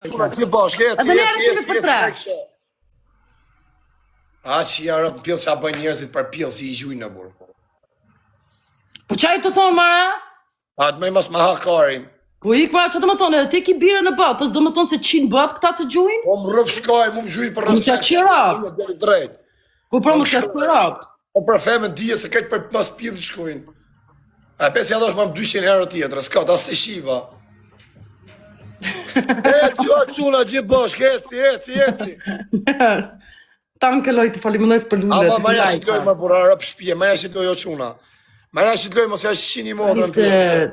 Quna ti bashkë, eci. A që ja rëpë pjellë që a bëjnë njerëzit për pjellë si i gjujnë në burë. Po qaj të thonë, Mara? A të me mas ma hakarin. Po ik ma, që të më thonë, edhe ti ki bire në batës, do më thonë se 100 batë këta të gjujnë? Po më rëpë shkaj, mu më gjujnë për respekt. Më që qirap. Po pra më që qirap. Po për femën dhije se këtë për mas pjellë shkojnë. A pes ja dosh ma më 200 herë tjetër, s'ka, ta se shiva. Eci, o quna, gjithë bashkë, eci. Tanë këlloj të falimënojës për lullet. Ama marja shitloj më për arë për shpije, marja shitloj o quna. Marja shitloj mos ja shini modrën.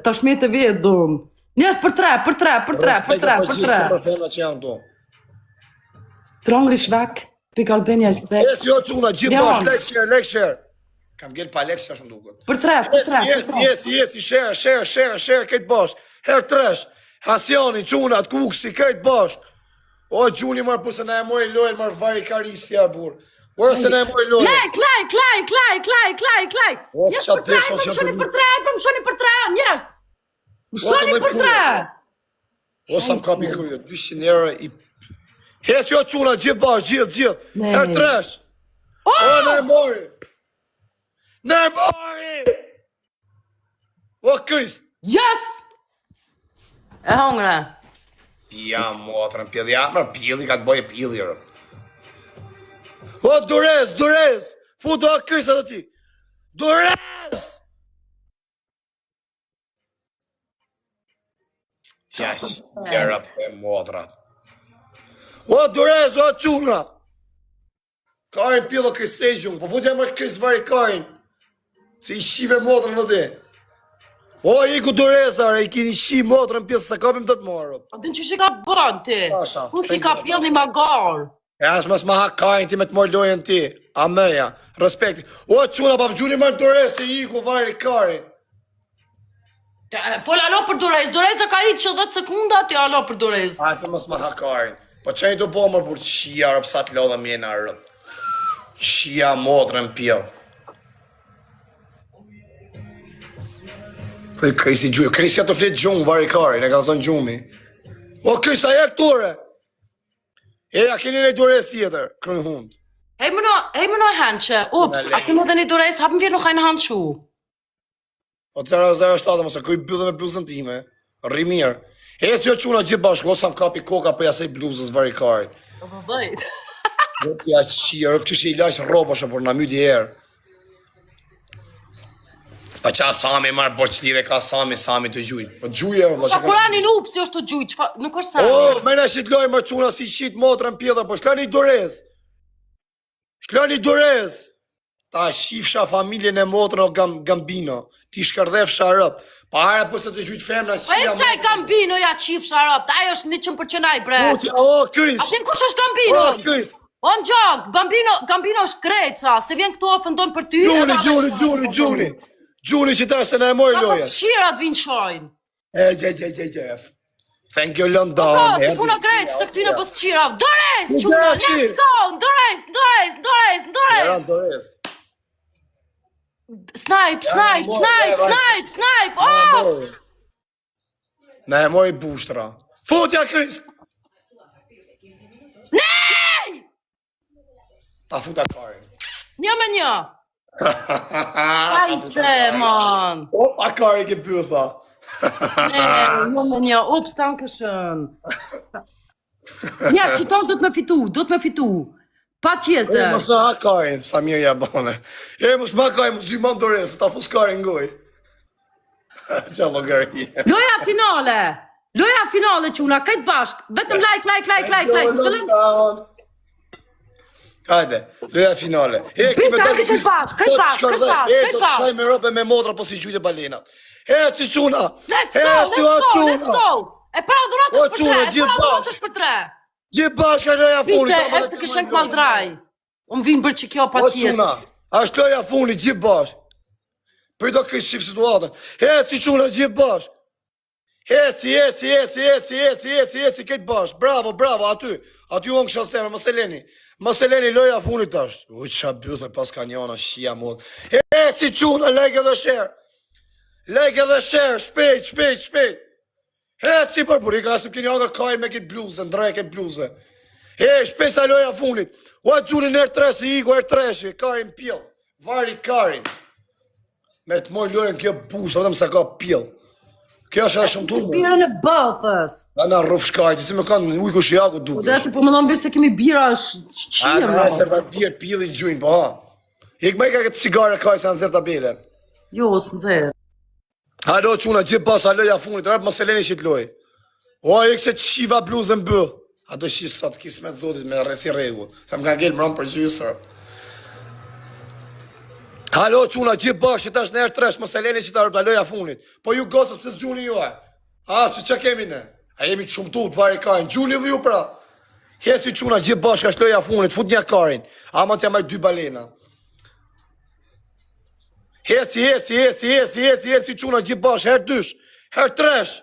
Ta shmjet e vjetë dom. Njës për tre. Gjithë për fema që janë do. Trongri shvek, pik Albania i svek. Esi o quna, gjithë bash, lek share. Kam gjell pa lek share shumë duket. Për tre. Jesi, share, këtë bash. Her tresh, Hasioni, quna, të kuksi, këtë bash. O, gjuni marë pusë në e moj lojnë marë vari karisja, burë. O, se në e moj lojnë. Klaj. Njës për tre, më shoni për tre, njës. Më shoni për tre. O, sa më kapi kërë, 200 euro i... Hes jo quna, gjithë bash, gjithë. Her tresh. O, në e mori. O, Krist. Yes. E hongre. Ja, motrën, pjellë, ja, mërë pjellë, ka të bëjë pjellë, jërë. O, Durez, futu a Krista të ti. Durez! Qash, jërë për motra. O, Durez, o, quna. Karin pjellë o Kristejgjung, po futu e mërë Krist vari karin. Se i shive motrën në dhe. O, i ku Durezar, i kini shi motrën pjesë se kapim të të marë. A din që ka bënë ti? Unë si ka pjellë një magar. E asë mas ma hakajnë ti me të morë lojën ti. A meja, respekti. O, quna, pa më gjuni marë Durez se i ku vari karin. Po alo për Durez ka i që 10 sekunda ti alo për Durez. A të mas ma hakajnë. Po qenj të po mërë për qia rëpsat lodhe mjena rëp. Qia motrën pjellë. Krisi gjumë, Krisi ato fletë gjumë, vari karin, e ka zonë gjumi. O, Krista, e këtore! E, a keni një Durez tjetër, kërën hundë. Hej më në hanqë, ups, a keni edhe një Durez, hapëm vjerë nuk hajnë hanqu. O, 007, mëse kuj bëllë me bluzën time, rri mirë. E, si o quna gjithë bashkë, o, sa më kapi koka për jasaj bluzës vari karin. O, për bëjt. Do t'ja qia, rëpë kështë i lashë roba shë, por në myti herë. Pa qa Sami marë borçli dhe ka Sami të gjujnë. Po gjuje, vla. Sa kurani lup si është të gjujtë, nuk është Sami. O, mena shitloj më quna si shit motrën pjeda, po shklani Durez. Ta shifsha familjen e motrën o Gambino. Ti shkërdhefsha rëp. Pa are për se të gjujtë femna shia. Po e kaj Gambino ja qifsha rëp, ta e është 100% bre. O, Kris. A din kush është Gambino? O, Kris. O në gjak, Gambino është kreca, se vjen këto ofendon për ty. Gjuni që ta se në e mojë loja. Apo shirat vinë shojnë. E. Thank you, London. Po, puna grejtë se këty në bëtë shirav. Durez, quna, let's go, Durez. Snipe, ops. Në e mojë bushtra. Futja, Krist. Nej! Ta futa karin. Një me një. Ajte, man. Opa, kari ke pytha. Një me një, ups, tankëshën. Nja, qiton do të me fitu. Pa tjetër. E, mësë ha karin, sa mirë ja bane. E, mësë ma karin, mësë gjyman të resë, ta fus karin ngoj. Qa logari. Loja finale, quna, këtë bashk. Vetëm like. Hajde, loja finale. Këtë bashk. E, do të shaj me rope me motra, po si gjujtë balenat. E, si quna. Let's go. E para dhuratës për tre. Gjithë bashka loja funi. Vite, është të këshen këmaldraj. Unë vinë bërë që kjo pa tjetë. O, quna, është loja funi, gjithë bashk. Për do kështë shifë situatën. E, si quna, gjithë bashk. Eci, këtë bashk. Bravo, aty. Aty unë kësha seme, Mos e leni loja funit është. Uj, qa bëthë pas ka njona shia mod. E, si quna, like edhe share, shpejt. Si për buri, ka së keni agër kajnë me këtë bluzë, ndrej këtë bluzë. Shpesa loja funit. Ua gjurin R3 si iku R3, karin pjell. Vari karin. Me të moj lojën kjo bushë, vetëm se ka pjell. Kjo është shumë turme. Bira në bafës. Da na rrëf shkajti, si me kanë ujku shiaku duke. Po dhe ti po më nëmë vesh se kemi bira shqime. A, se pa bjerë pjell i gjujnë, po ha. Ik me ka këtë cigare kaj se në zërë tabelen. Jo, së në zërë. Halo quna, gjithë pas loja funit, rrëp më seleni shqit loj. O, ik se qiva bluzën bëll. A do shqis sot kismet zotit me resi regu. Se më ka ngellë më rëmë për gjysër. Halo quna, gjithë bashkë që tash në R3, më seleni që ta rëpla loja funit. Po ju gotës pëse s'gjuni ju e. A, që kemi ne? A jemi të shumë tut, vari karin. Gjuni dhe ju pra. Hesi quna, gjithë bashkë është loja funit, fut një karin. Ama t'ja maj 2 balena. Hesi quna, gjithë bashkë, her 2, her 3.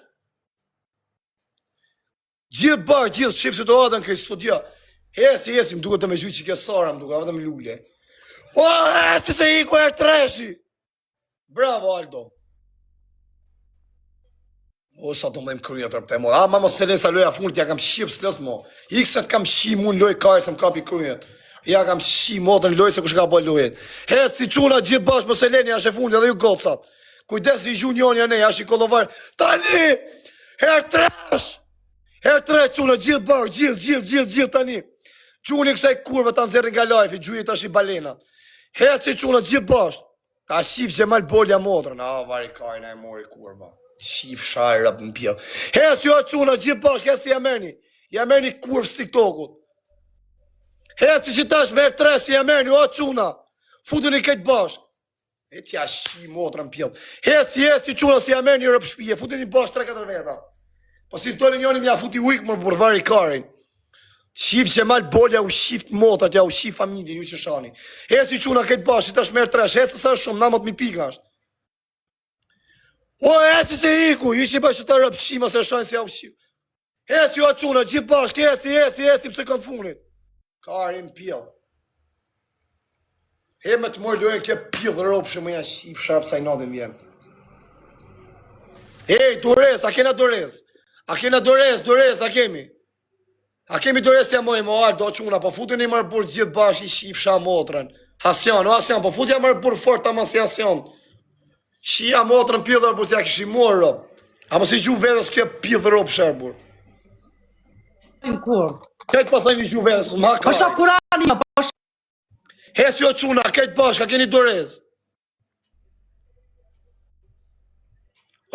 Gjithë bashkë, gjithë shqipë situatën kërë studia. Hesi, më duke të me gjyqi kje Sara, më duke, vetëm lullje. O, si se i ku R3-shi. Bravo, Aldo. O, sa do më dojmë kërënja të rëpte, mo. A, ma më selen sa loja funit, ja kam shqipë s'lës, mo. Ikse të kam shqipë mu në loj kaj, se më kapi kërënjët. Ja kam shqipë motën loj, se kush ka po lojen. Si quna gjithë bashkë më seleni, ashe funit, edhe ju gocat. Kujdes i gju njoni anej, ashe i kolovar. Tani, R3 quna, gjithë bashkë, gjithë tani. Quni kësaj kurve të nëzirën nga lajfi, gjuji të ashtë i balena. Si quna, gjithë bashkë. Ta shqip që malë bolja modrën. A, vari kajna e mori kurva. Shqip shajë rap në pjell. Si o quna, gjithë bashkë, si jamerni kurvë së TikTokut. Si që tash me R3 si jamerni, o quna. Futën i këtë bashkë. Tja shqip modrën në pjell. Si quna, si jamerni rëp shpije. Futën i bashkë 3-4 veta. Po si s'dole njoni mja futi ujkë më për vari karin. Shif që malë bolja u shift motat, ja u shif familjen, ju që shani. Si quna këtë bashkë, tash me R3, se sa shumë, na më të mi pika është. O, se iku, ishi bashkë të rëpë shima se shani se ja u shif. O quna, gjithë bashkë, pëse kanë funit. Karin pjell. Me të mojë lojën kje pjell ropë që më ja shif sharpë sa i nadin vjen. Dorez, a kena dorez? A kena dorez, a kemi? A kemi dorez ja mojë, mo alë, do quna, po futën i mërë burë gjithë bashkë i shif sha motrën. Hasjan, po futën ja mërë burë fort, ta mësi hasjan. Shia motrën pjellë burë, t'ja kishë i morë, ropë. A mësi gju vedës kje pjellë ropë shërë burë. Këtë pa thëjnë i gju vedës, më haka. Pasha kurani, pasha. Jo quna, këtë bashkë, a keni dorez?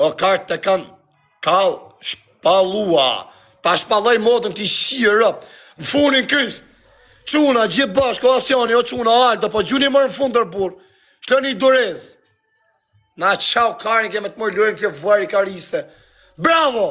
O kartë të kanë kalë shpalua. Ta shpallaj modën t'i shirë rëpë, në funin Krist. Quna, gjithë bashkë, o asjani, o quna, aldo, po gjuni mërë në fundër burë. Shloni i dorez. Na qau karin ke me të mërë lojnë kje vari kariste. Bravo!